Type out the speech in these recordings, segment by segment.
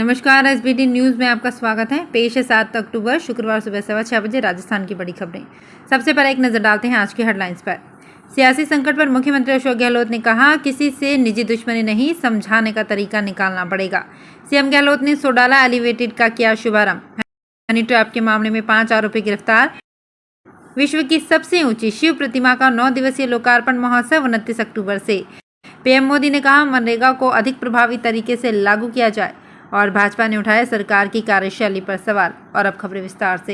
नमस्कार, SBT news में आपका स्वागत है। पेश है 7 अक्टूबर शुक्रवार सुबह 6:15 बजे राजस्थान की बड़ी खबरें। सबसे पहले एक नज़र डालते हैं आज की हेडलाइंस पर। सियासी संकट पर मुख्यमंत्री अशोक गहलोत ने कहा, किसी से निजी दुश्मनी नहीं, समझाने का तरीका निकालना पड़ेगा। सीएम गहलोत ने सोडाला एलिवेटेड का किया शुभारंभ। हनी ट्रैप के मामले में 5 आरोपी गिरफ्तार। विश्व की सबसे ऊंची शिव प्रतिमा का 9 दिवसीय लोकार्पण महोत्सव 29 अक्टूबर से। पीएम मोदी ने कहा, मनरेगा को अधिक प्रभावी तरीके से लागू किया जाए। और भाजपा ने उठाया सरकार की कार्यशैली पर सवाल। और अब खबरें विस्तार से।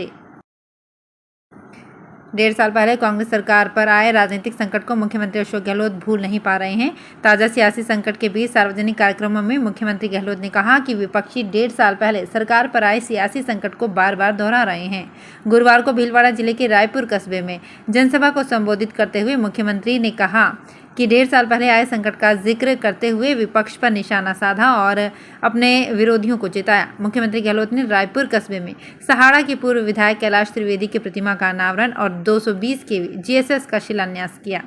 1.5 साल पहले कांग्रेस सरकार पर आए राजनीतिक संकट को मुख्यमंत्री अशोक गहलोत भूल नहीं पा रहे हैं। ताजा सियासी संकट के बीच सार्वजनिक कार्यक्रमों में मुख्यमंत्री गहलोत ने कहा कि विपक्षी 1.5 साल पहले सरकार पर आए सियासी संकट को बार बार दोहरा रहे हैं। गुरुवार को भीलवाड़ा जिले के रायपुर कस्बे में जनसभा को संबोधित करते हुए मुख्यमंत्री ने कहा कि 1.5 साल पहले आए संकट का जिक्र करते हुए विपक्ष पर निशाना साधा और अपने विरोधियों को चिताया। मुख्यमंत्री गहलोत ने रायपुर कस्बे में सहाड़ा के पूर्व विधायक कैलाश त्रिवेदी की प्रतिमा का अनावरण और 220 केवी जीएसएस का शिलान्यास किया।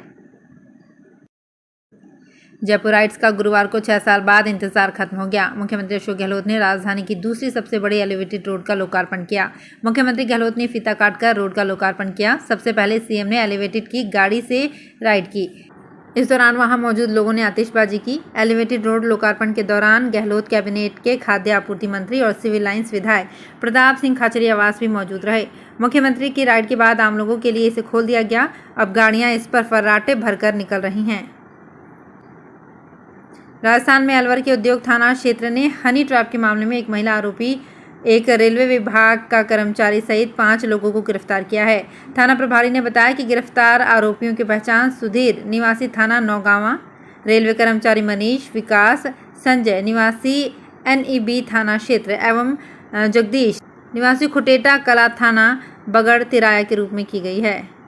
जयपुराइट्स का गुरुवार को 6 साल बाद इंतजार खत्म हो गया। मुख्यमंत्री अशोक गहलोत ने राजधानी की दूसरी सबसे बड़ी एलिवेटेड रोड का लोकार्पण किया। मुख्यमंत्री गहलोत ने फीता काटकर रोड का लोकार्पण किया। सबसे पहले सीएम ने एलिवेटेड की गाड़ी से राइड की। इस दौरान वहां मौजूद लोगों ने आतिशबाजी की। एलिवेटेड रोड लोकार्पण के दौरान गहलोत कैबिनेट के खाद्य आपूर्ति मंत्री और सिविल लाइंस विधायक प्रताप सिंह खाचरियावास भी मौजूद रहे। मुख्यमंत्री की राइड के बाद आम लोगों के लिए इसे खोल दिया गया। अब गाड़ियां इस पर फर्राटे भरकर निकल रही हैं। राजस्थान में अलवर के उद्योग थाना क्षेत्र ने हनी ट्रैप के मामले में एक महिला आरोपी, एक रेलवे विभाग का कर्मचारी सहित 5 लोगों को गिरफ्तार किया है। थाना प्रभारी ने बताया कि गिरफ्तार आरोपियों की पहचान सुधीर निवासी थाना नौगांवा, रेलवे कर्मचारी मनीष विकास संजय निवासी एनईबी थाना क्षेत्र एवं जगदीश निवासी खुटेटा कला थाना बगड़ तिराया के रूप में की गई है।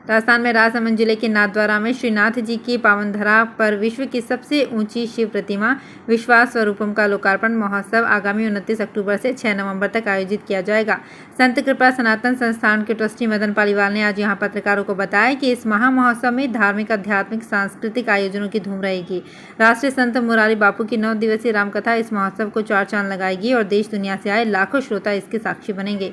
राजस्थान में राजसमंद जिले के नाथद्वारा में श्रीनाथ जी की पावन धरा पर विश्व की सबसे ऊंची शिव प्रतिमा विश्वास स्वरूपम का लोकार्पण महोत्सव आगामी 29 अक्टूबर से 6 नवंबर तक आयोजित किया जाएगा। संत कृपा सनातन संस्थान के ट्रस्टी मदन पालीवाल ने आज यहां पत्रकारों को बताया कि इस महा महोत्सव में धार्मिक, आध्यात्मिक, सांस्कृतिक आयोजनों की धूम रहेगी। राष्ट्रीय संत मुरारी बापू की 9 दिवसीय रामकथा इस महोत्सव को 4 चांद लगाएगी और देश दुनिया से आए लाखों श्रोता इसके साक्षी बनेंगे।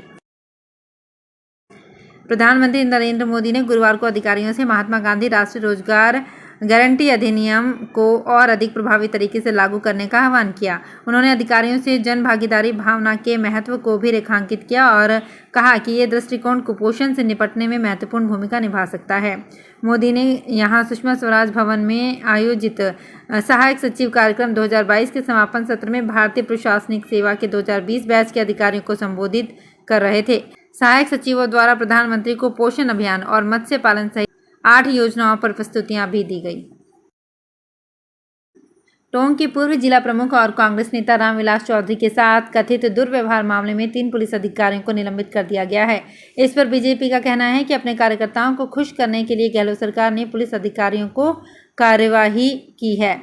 प्रधानमंत्री नरेंद्र मोदी ने गुरुवार को अधिकारियों से महात्मा गांधी राष्ट्रीय रोजगार गारंटी अधिनियम को और अधिक प्रभावी तरीके से लागू करने का आह्वान किया। उन्होंने अधिकारियों से जन भागीदारी भावना के महत्व को भी रेखांकित किया और कहा कि ये दृष्टिकोण कुपोषण से निपटने में महत्वपूर्ण भूमिका निभा सकता है। मोदी ने यहां सुषमा स्वराज भवन में आयोजित सहायक सचिव कार्यक्रम 2022 के समापन सत्र में भारतीय प्रशासनिक सेवा के 2020 बैच के अधिकारियों को संबोधित कर रहे थे। सहायक सचिवों द्वारा प्रधानमंत्री को पोषण अभियान और मत्स्य पालन सहित 8 योजनाओं पर प्रस्तुतियां भी दी गई। टोंक के पूर्व जिला प्रमुख और कांग्रेस नेता रामविलास चौधरी के साथ कथित दुर्व्यवहार मामले में 3 पुलिस अधिकारियों को निलंबित कर दिया गया है। इस पर बीजेपी का कहना है कि अपने कार्यकर्ताओं को खुश करने के लिए गहलोत सरकार ने पुलिस अधिकारियों को कार्यवाही की है।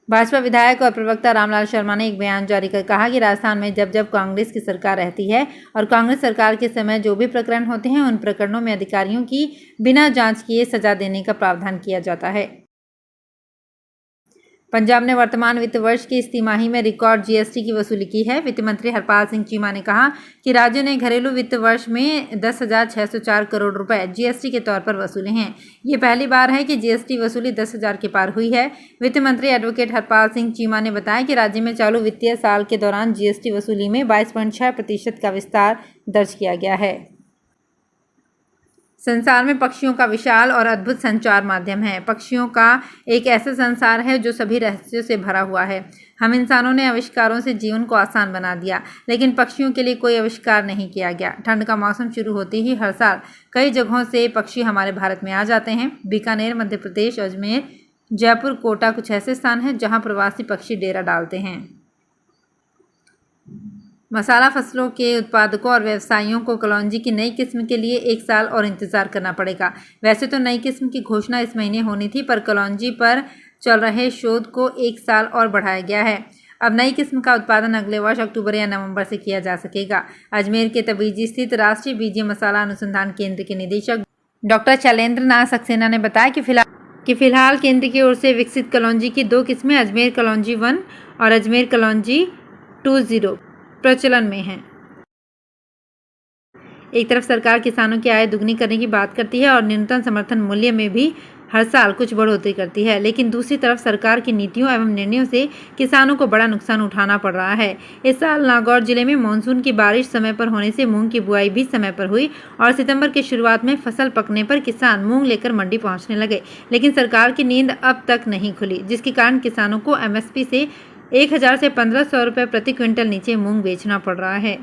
भाजपा विधायक और प्रवक्ता रामलाल शर्मा ने एक बयान जारी कर कहा कि राजस्थान में जब जब कांग्रेस की सरकार रहती है और कांग्रेस सरकार के समय जो भी प्रकरण होते हैं उन प्रकरणों में अधिकारियों की बिना जांच किए सजा देने का प्रावधान किया जाता है। पंजाब ने वर्तमान वित्त वर्ष की इस तिमाही में रिकॉर्ड जीएसटी की वसूली की है। वित्त मंत्री हरपाल सिंह चीमा ने कहा कि राज्य ने घरेलू वित्त वर्ष में 10,604 करोड़ रुपए जीएसटी के तौर पर वसूले हैं। ये पहली बार है कि जीएसटी वसूली 10,000 के पार हुई है। वित्त मंत्री एडवोकेट हरपाल सिंह चीमा ने बताया कि राज्य में चालू वित्तीय साल के दौरान जीएसटी वसूली में 22.6% का विस्तार दर्ज किया गया है। संसार में पक्षियों का विशाल और अद्भुत संचार माध्यम है। पक्षियों का एक ऐसा संसार है जो सभी रहस्यों से भरा हुआ है। हम इंसानों ने आविष्कारों से जीवन को आसान बना दिया, लेकिन पक्षियों के लिए कोई आविष्कार नहीं किया गया। ठंड का मौसम शुरू होते ही हर साल कई जगहों से पक्षी हमारे भारत में आ जाते हैं। बीकानेर, मध्य प्रदेश, अजमेर, जयपुर, कोटा कुछ ऐसे स्थान हैं जहाँ प्रवासी पक्षी डेरा डालते हैं। मसाला फसलों के उत्पादकों और व्यवसायियों को कलौंजी की नई किस्म के लिए 1 साल और इंतजार करना पड़ेगा। वैसे तो नई किस्म की घोषणा इस महीने होनी थी, पर कलौंजी पर चल रहे शोध को 1 साल और बढ़ाया गया है। अब नई किस्म का उत्पादन अगले वर्ष अक्टूबर या नवंबर से किया जा सकेगा। अजमेर के तबीजी स्थित राष्ट्रीय बीजीय मसाला अनुसंधान केंद्र के निदेशक डॉक्टर शैलेंद्र नाथ सक्सेना ने बताया कि फिलहाल केंद्र की ओर से विकसित कलौंजी की 2 किस्में अजमेर कलौंजी 1 और अजमेर कलौंजी 20 प्रचलन में हैं। एक तरफ सरकार किसानों की आय दुगनी करने की बात करती है और न्यूनतम समर्थन मूल्य में भी हर साल कुछ बढ़ोतरी करती है, लेकिन दूसरी तरफ सरकार की नीतियों एवं निर्णयों से किसानों को बड़ा नुकसान उठाना पड़ रहा है। इस साल नागौर जिले में मानसून की बारिश समय पर होने से मूंग की बुआई भी समय पर हुई और सितंबर के शुरुआत में फसल पकने पर किसान मूंग लेकर मंडी पहुंचने लगे, लेकिन सरकार की नींद अब तक नहीं खुली, जिसके कारण किसानों को MSP से 1000 से 1500 रुपये प्रति क्विंटल नीचे मूंग बेचना पड़ रहा है।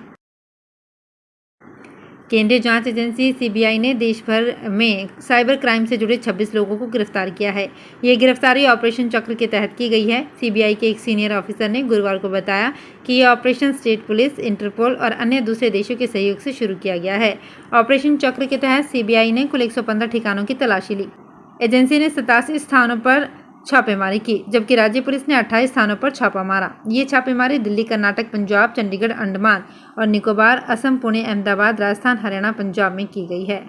केंद्रीय जांच एजेंसी CBI ने देश भर में साइबर क्राइम से जुड़े 26 लोगों को गिरफ्तार किया है। ये गिरफ्तारी ऑपरेशन चक्र के तहत की गई है। CBI के एक सीनियर ऑफिसर ने गुरुवार को बताया कि यह ऑपरेशन स्टेट पुलिस, इंटरपोल और अन्य दूसरे देशों के सहयोग से शुरू किया गया है। ऑपरेशन चक्र के तहत CBI ने कुल 115 ठिकानों की तलाशी ली। एजेंसी ने 87 स्थानों पर छापेमारी की, जबकि राज्य पुलिस ने 28 स्थानों पर छापा मारा। ये छापेमारी दिल्ली, कर्नाटक, पंजाब, चंडीगढ़, अंडमान और निकोबार, असम, पुणे, अहमदाबाद, राजस्थान, हरियाणा, पंजाब में की गई है।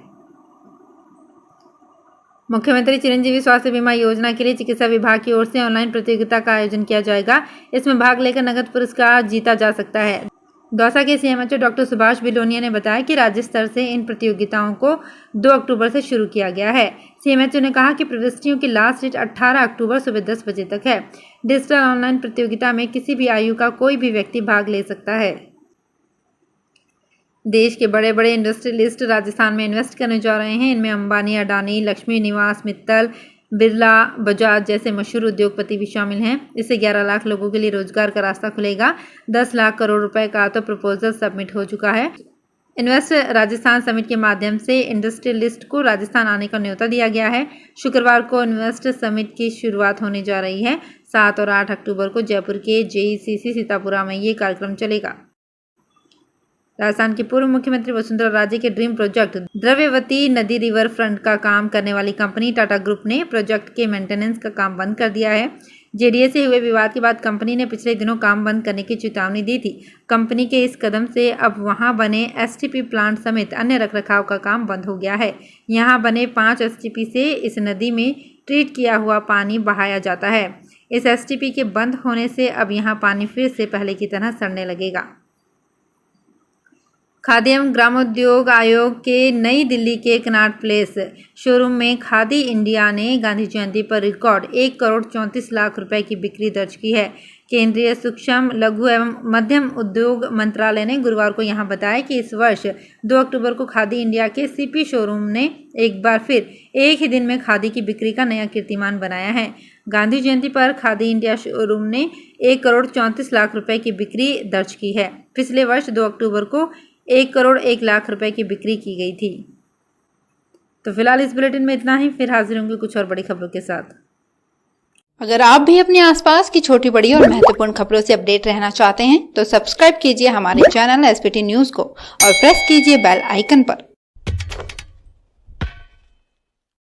मुख्यमंत्री चिरंजीवी स्वास्थ्य बीमा योजना के लिए चिकित्सा विभाग की ओर से ऑनलाइन प्रतियोगिता का आयोजन किया जाएगा। इसमें भाग लेकर नगद पुरस्कार जीता जा सकता है। दौसा के CMHO डॉक्टर सुभाष बिलोनिया ने बताया कि राज्य स्तर से इन प्रतियोगिताओं को 2 अक्टूबर से शुरू किया गया है। CMHO ने कहा कि प्रविष्टियों की लास्ट डेट 18 अक्टूबर सुबह 10 बजे तक है। डिजिटल ऑनलाइन प्रतियोगिता में किसी भी आयु का कोई भी व्यक्ति भाग ले सकता है। देश के बड़े बड़े इंडस्ट्रियलिस्ट राजस्थान में इन्वेस्ट करने जा रहे हैं। इनमें अंबानी, अडानी, लक्ष्मी निवास, मित्तल, बिरला, बजाज जैसे मशहूर उद्योगपति भी शामिल हैं। इससे 11 लाख लोगों के लिए रोजगार का रास्ता खुलेगा। 10 लाख करोड़ रुपए का तो प्रपोजल सबमिट हो चुका है। इन्वेस्ट राजस्थान समिट के माध्यम से इंडस्ट्रियलिस्ट को राजस्थान आने का न्योता दिया गया है। शुक्रवार को इन्वेस्ट समिट की शुरुआत होने जा रही है। 7 और 8 अक्टूबर को जयपुर के JECC सीतापुरा में ये कार्यक्रम चलेगा। राजस्थान की पूर्व मुख्यमंत्री वसुंधरा राजे के ड्रीम प्रोजेक्ट द्रव्यवती नदी रिवर फ्रंट का काम करने वाली कंपनी टाटा ग्रुप ने प्रोजेक्ट के मेंटेनेंस का काम बंद कर दिया है। JDA से हुए विवाद के बाद कंपनी ने पिछले दिनों काम बंद करने की चेतावनी दी थी। कंपनी के इस कदम से अब वहां बने STP प्लांट समेत अन्य रखरखाव का काम बंद हो गया है। यहां बने 5 STP से इस नदी में ट्रीट किया हुआ पानी बहाया जाता है। इस STP के बंद होने से अब यहाँ पानी फिर से पहले की तरह सड़ने लगेगा। खादी एवं ग्रामोद्योग आयोग के नई दिल्ली के कनॉट प्लेस शोरूम में खादी इंडिया ने गांधी जयंती पर रिकॉर्ड 1 करोड़ 34 लाख रुपए की बिक्री दर्ज की है। केंद्रीय सूक्ष्म, लघु एवं मध्यम उद्योग मंत्रालय ने गुरुवार को यहां बताया कि इस वर्ष 2 अक्टूबर को खादी इंडिया के CP शोरूम ने एक बार फिर एक ही दिन में खादी की बिक्री का नया कीर्तिमान बनाया है। गांधी जयंती पर खादी इंडिया शोरूम ने 1 करोड़ 34 लाख रुपए की बिक्री दर्ज की है। पिछले वर्ष 2 अक्टूबर को 1 करोड़ 1 लाख रुपए की बिक्री की गई थी। तो फिलहाल इस बुलेटिन में इतना ही। फिर हाजिर होंगे कुछ और बड़ी खबरों के साथ। अगर आप भी अपने आसपास की छोटी बड़ी और महत्वपूर्ण खबरों से अपडेट रहना चाहते हैं तो सब्सक्राइब कीजिए हमारे चैनल SPT न्यूज को और प्रेस कीजिए बेल आइकन पर।